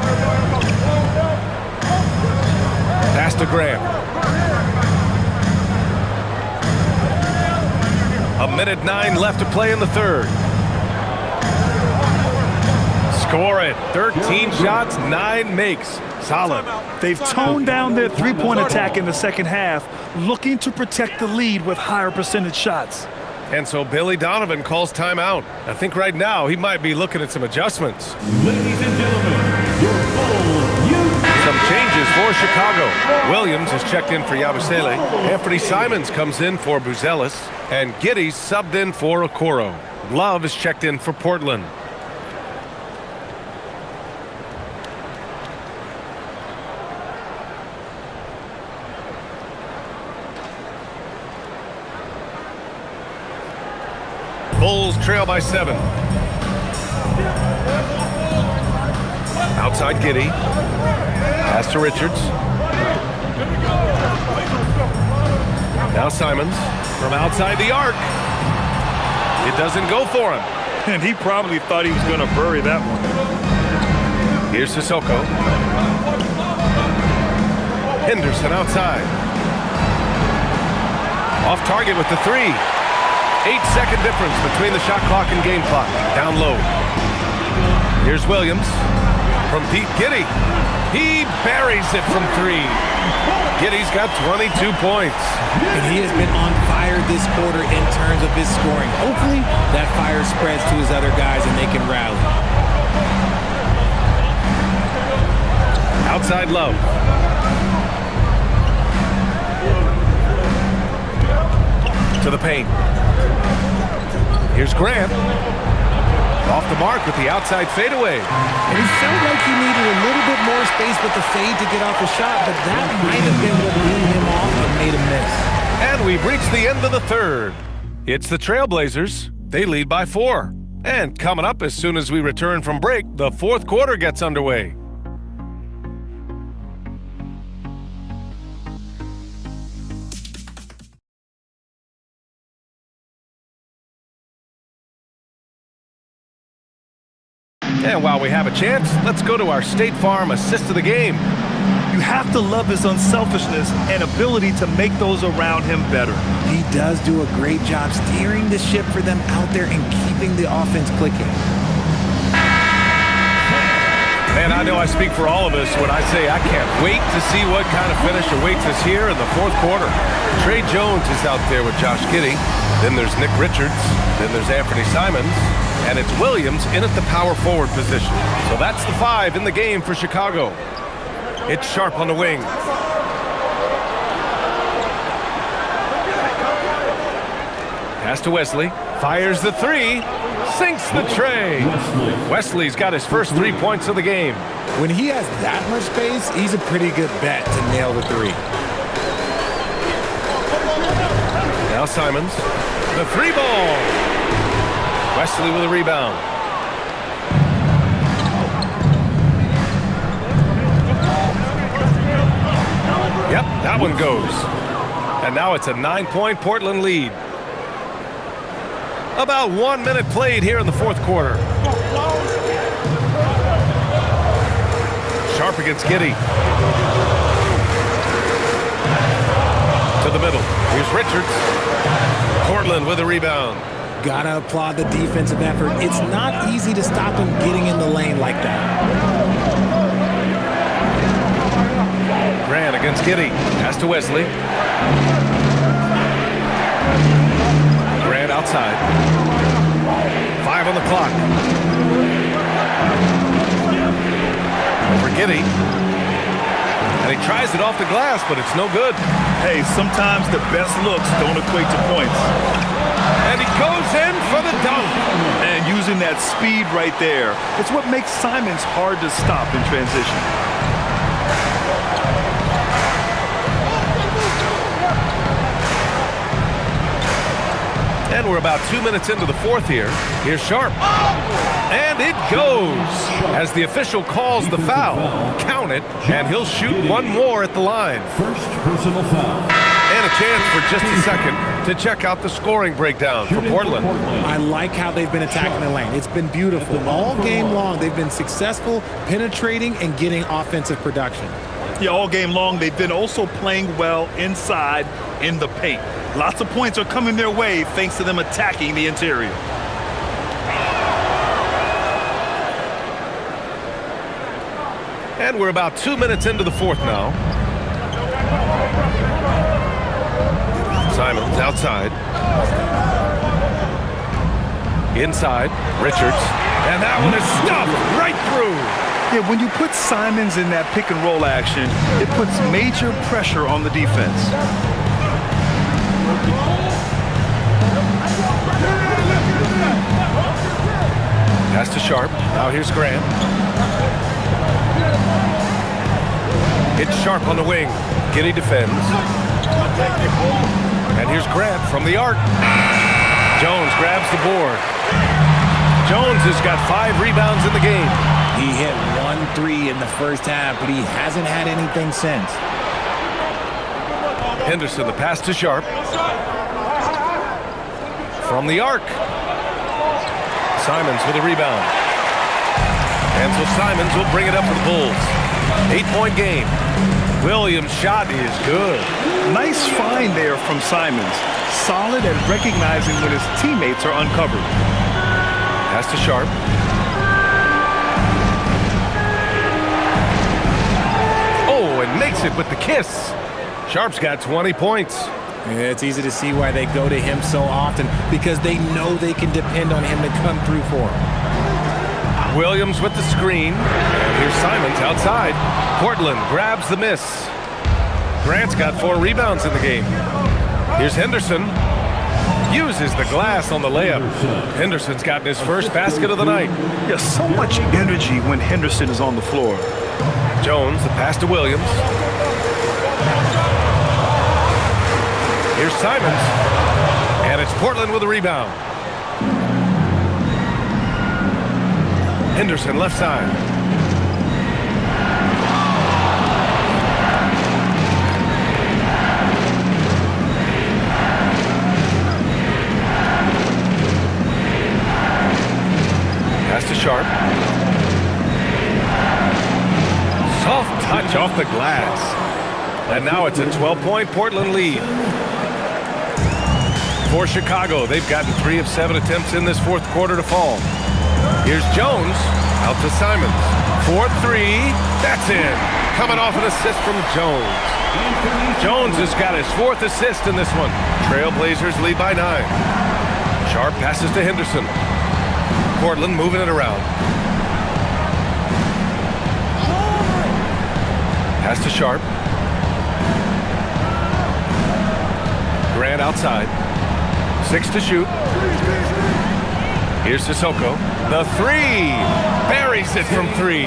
Pass to Graham. 1:09 left to play in the third. Score it. 13 shots, 9 makes. Solid. They've toned down their three-point attack in the second half, looking to protect the lead with higher percentage shots. And so Billy Donovan calls timeout. I think right now he might be looking at some adjustments. Ladies and gentlemen, your full Some changes for Chicago. Williams has checked in for Yabusele. Anthony Simons comes in for Buzelis. And Giddey's subbed in for Okoro. Love is checked in for Portland. trail by 7. Outside Giddey. Pass to Richards. Now Simons from outside the arc. It doesn't go for him. And he probably thought he was going to bury that one. Here's Sissoko. Henderson outside. Off target with the 3. 8-second difference between the shot clock and game clock. Down low. Here's Williams from Pete Giddey. He buries it from 3. Giddey's got 22 points. And he has been on fire this quarter in terms of his scoring. Hopefully, that fire spreads to his other guys and they can rally. Outside Love. To the paint. Here's Grant. Off the mark with the outside fadeaway. And he felt like he needed a little bit more space with the fade to get off the shot, but that might have been what blew him off and made him miss. And we've reached the end of the third. It's the Trailblazers. They lead by 4. And coming up as soon as we return from break, the fourth quarter gets underway. And while we have a chance, let's go to our State Farm assist of the game. You have to love his unselfishness and ability to make those around him better. He does do a great job steering the ship for them out there and keeping the offense clicking. Man, I know I speak for all of us when I say I can't wait to see what kind of finish awaits us here in the fourth quarter. Trey Jones is out there with Josh Giddey. Then there's Nick Richards. Then there's Anthony Simons. And it's Williams in at the power forward position. So that's the 5 in the game for Chicago. It's Sharp on the wing. Pass to Wesley. Fires the 3. Sinks the tray. Wesley's got his first 3 points of the game. When he has that much space, he's a pretty good bet to nail the 3. Now Simons. The 3 ball. Wesley with a rebound. Yep, that one goes. And now it's a 9-point Portland lead. About 1 minute played here in the fourth quarter. Sharp against Giddey. To the middle. Here's Richards. Portland with a rebound. Gotta applaud the defensive effort. It's not easy to stop him getting in the lane like that. Grant against Giddey. Pass to Wesley. Grant outside. 5 on the clock. Over Giddey. And he tries it off the glass, but it's no good. Hey, sometimes the best looks don't equate to points. And he goes in for the dunk. And using that speed right there, it's what makes Simons hard to stop in transition. And we're about 2 minutes into the fourth here. Here's Sharp. And it goes as the official calls the foul. Count it, and he'll shoot one more at the line. First personal foul. And a chance for just a second to check out the scoring breakdown for Portland. I like how they've been attacking the lane. It's been beautiful. All game long, they've been successful penetrating and getting offensive production. Yeah, all game long, they've been also playing well inside in the paint. Lots of points are coming their way thanks to them attacking the interior. And we're about 2 minutes into the fourth now. Simons outside. Inside, Richards. And that one is stuffed right through. Yeah, when you put Simons in that pick and roll action, it puts major pressure on the defense. Pass to Sharp. Now here's Grant. It's Sharp on the wing. Giddey defends. And here's Grant from the arc. Jones grabs the board. Jones has got 5 rebounds in the game. He hit 1 3 in the first half, but he hasn't had anything since. Henderson, the pass to Sharp. From the arc. Simons with a rebound. And so Simons will bring it up for the Bulls. 8-point game. Williams' shot is good. Nice find there from Simons. Solid at recognizing when his teammates are uncovered. Pass to Sharp. Oh, and makes it with the kiss. Sharp's got 20 points. Yeah, it's easy to see why they go to him so often, because they know they can depend on him to come through for them. Williams with the screen. And here's Simons outside. Portland grabs the miss. Grant's got 4 rebounds in the game. Here's Henderson. Uses the glass on the layup. Henderson's gotten his first basket of the night. Yeah, so much energy when Henderson is on the floor. Jones, the pass to Williams. Here's Simons. And it's Portland with a rebound. Henderson left side. Pass to Sharp. Soft touch off the glass. And now it's a 12-point Portland lead. For Chicago, they've gotten 3 of 7 attempts in this fourth quarter to fall. Here's Jones, out to Simons. 4-3, that's in. Coming off an assist from Jones. Jones has got his 4th assist in this one. Trailblazers lead by 9. Sharp passes to Henderson. Portland moving it around. Pass to Sharp. Grant outside. 6 to shoot. Here's Sissoko. The 3. Buries it from 3.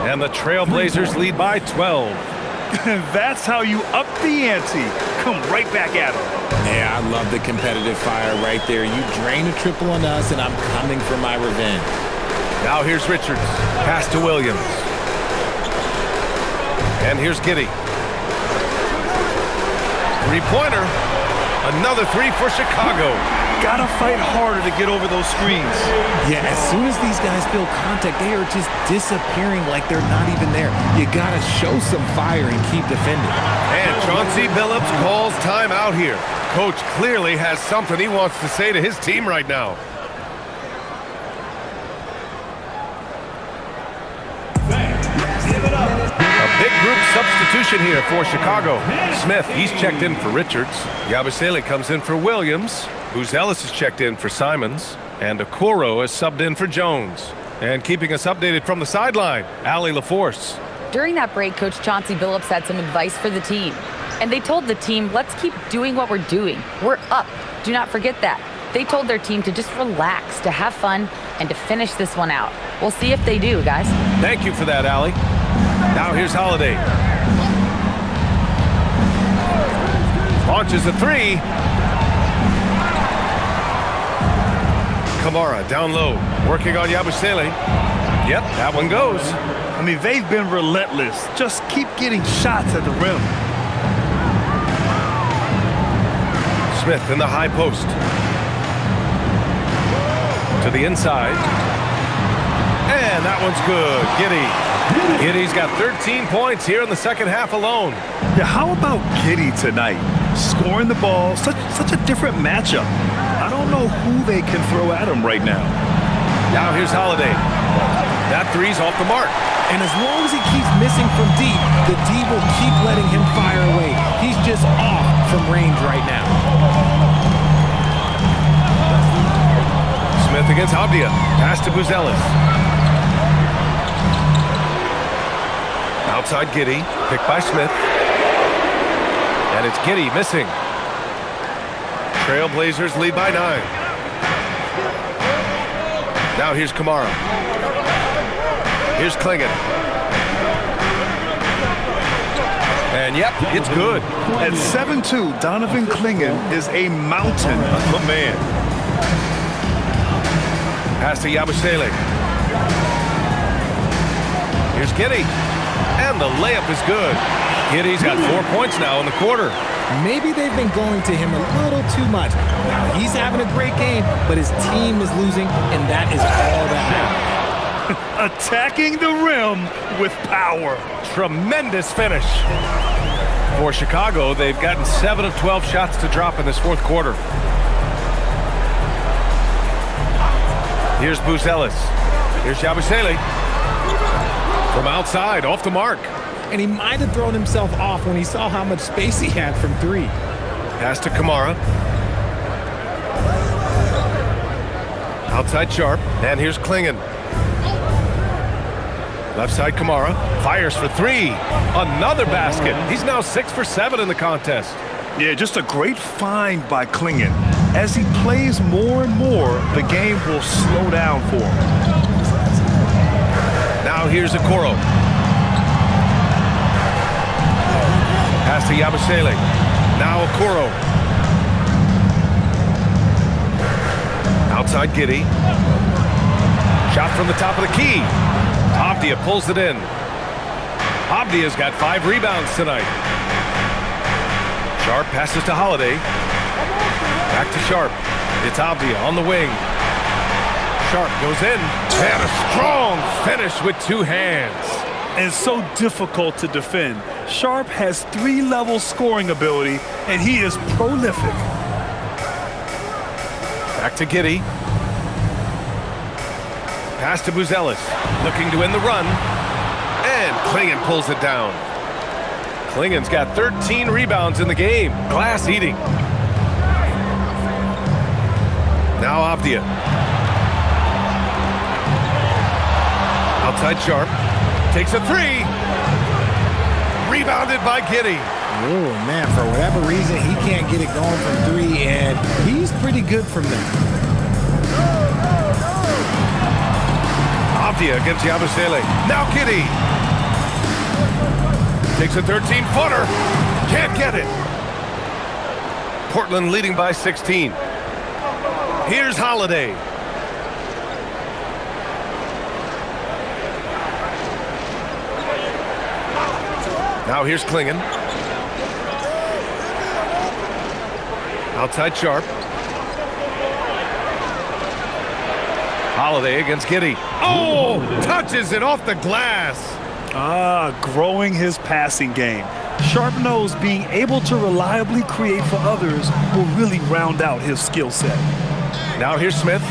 And the Trailblazers lead by 12. That's how you up the ante. Come right back at him. Yeah, I love the competitive fire right there. You drain a triple on us, and I'm coming for my revenge. Now here's Richards. Pass to Williams. And here's Giddey. 3-pointer. Another 3 for Chicago. Gotta fight harder to get over those screens. Yeah, as soon as these guys feel contact, they are just disappearing like they're not even there. You gotta show some fire and keep defending. And Chauncey Billups calls time out here. Coach clearly has something he wants to say to his team right now. A big group substitution here for Chicago. Smith, he's checked in for Richards. Yabusele comes in for Williams. Ellis is checked in for Simons. And Okoro is subbed in for Jones. And keeping us updated from the sideline, Allie LaForce. During that break, Coach Chauncey Billups had some advice for the team. And they told the team, let's keep doing what we're doing. We're up. Do not forget that. They told their team to just relax, to have fun, and to finish this one out. We'll see if they do, guys. Thank you for that, Allie. Now here's Holiday. Launches a 3. Kamara down low, working on Yabusele. Yep, that one goes. I mean, they've been relentless. Just keep getting shots at the rim. Smith in the high post. To the inside. And that one's good. Giddey's got 13 points here in the second half alone. Yeah, how about Giddey tonight? Scoring the ball, such a different matchup. I don't know who they can throw at him right now. Now here's Holiday. That 3's off the mark. And as long as he keeps missing from deep, the D will keep letting him fire away. He's just off from range right now. Smith against Avdia. Pass to Buzelis. Outside Giddey. Picked by Smith. And it's Giddey missing. Trailblazers lead by 9. Now here's Kamara. Here's Klingon. And yep, it's good. At 7'2", Donovan Klingon is a mountain. Oh, man. Pass to Yabusele. Here's Giddey. And the layup is good. Giddey's got 4 points now in the quarter. Maybe they've been going to him a little too much. Now, he's having a great game, but his team is losing, and that is all that matters. Attacking the rim with power. Tremendous finish. For Chicago, they've gotten 7 of 12 shots to drop in this fourth quarter. Here's Buzelis. Here's Yabusele. From outside, off the mark. And he might have thrown himself off when he saw how much space he had from three. Pass to Kamara. Outside Sharp. And here's Klingon. Left side Kamara. Fires for three. Another basket. He's now 6 for 7 in the contest. Yeah, just a great find by Klingon. As he plays more and more, the game will slow down for him. Now here's Okoro. Pass to Yabusele. Now Okoro. Outside Giddey. Shot from the top of the key. Avdia pulls it in. Avdia's got 5 rebounds tonight. Sharp passes to Holiday. Back to Sharp. It's Avdia on the wing. Sharp goes in. And a strong finish with 2 hands. And so difficult to defend. Sharp has 3-level scoring ability, and he is prolific. Back to Giddey. Pass to Buzelis. Looking to win the run. And Klingon pulls it down. Klingon's got 13 rebounds in the game. Glass eating. Now Avdia. Outside Sharp. Takes a 3. Rebounded by Giddey. Oh, man, for whatever reason, he can't get it going from 3, and he's pretty good from there. Avdia against Yabusele. Now Giddey. Takes a 13-footer. Can't get it. Portland leading by 16. Here's Holiday. Now here's Klingon. Outside Sharp. Holiday against Giddey. Oh, touches it off the glass. Growing his passing game. Sharp knows being able to reliably create for others will really round out his skill set. Now here's Smith.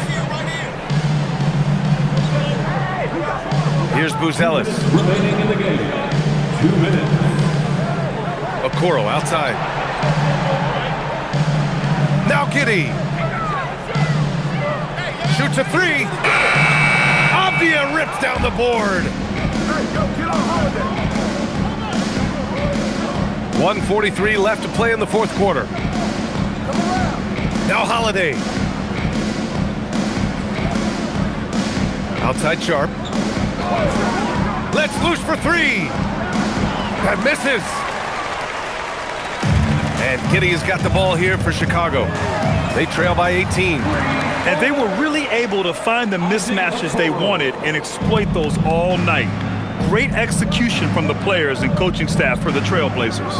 Here's Buzelis. Remaining in the game, 2 minutes. Okoro outside. Now Giddey. Shoots a 3. Avdia rips down the board. 1:43 left to play in the fourth quarter. Now Holiday. Outside Sharp. Let's loose for 3. That misses. And Giddey has got the ball here for Chicago. They trail by 18. And they were really able to find the mismatches they wanted and exploit those all night. Great execution from the players and coaching staff for the Trailblazers.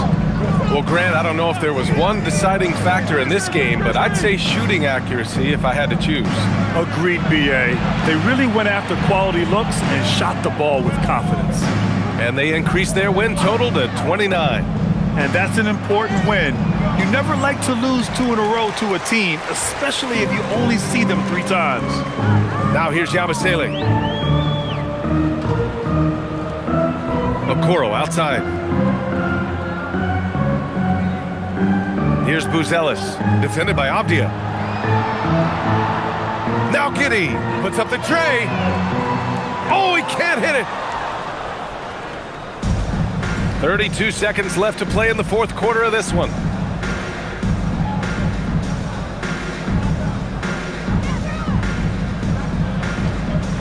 Well, Grant, I don't know if there was one deciding factor in this game, but I'd say shooting accuracy if I had to choose. Agreed, BA. They really went after quality looks and shot the ball with confidence. And they increased their win total to 29. And that's an important win. You never like to lose 2 in a row to a team, especially if you only see them 3 times. Now here's Yabusele. Okoro outside. Here's Buzelis, defended by Avdia. Now Giddey puts up the tray. Oh, he can't hit it. 32 seconds left to play in the fourth quarter of this one.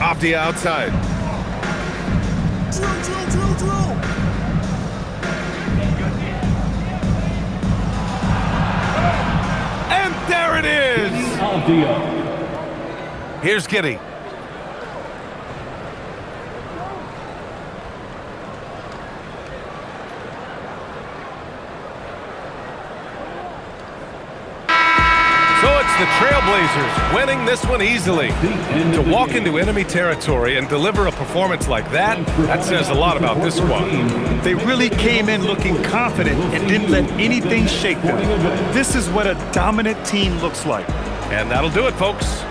Avdia outside. And there it is! Avdia. Here's Giddey. So it's the Trailblazers winning this one easily. To walk into enemy territory and deliver a performance like that, that says a lot about this squad. They really came in looking confident and didn't let anything shake them. This is what a dominant team looks like. And that'll do it, folks.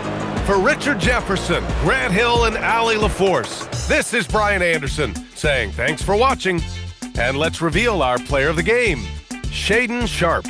For Richard Jefferson, Grant Hill, and Allie LaForce, this is Brian Anderson saying thanks for watching. And let's reveal our player of the game, Shaedon Sharpe.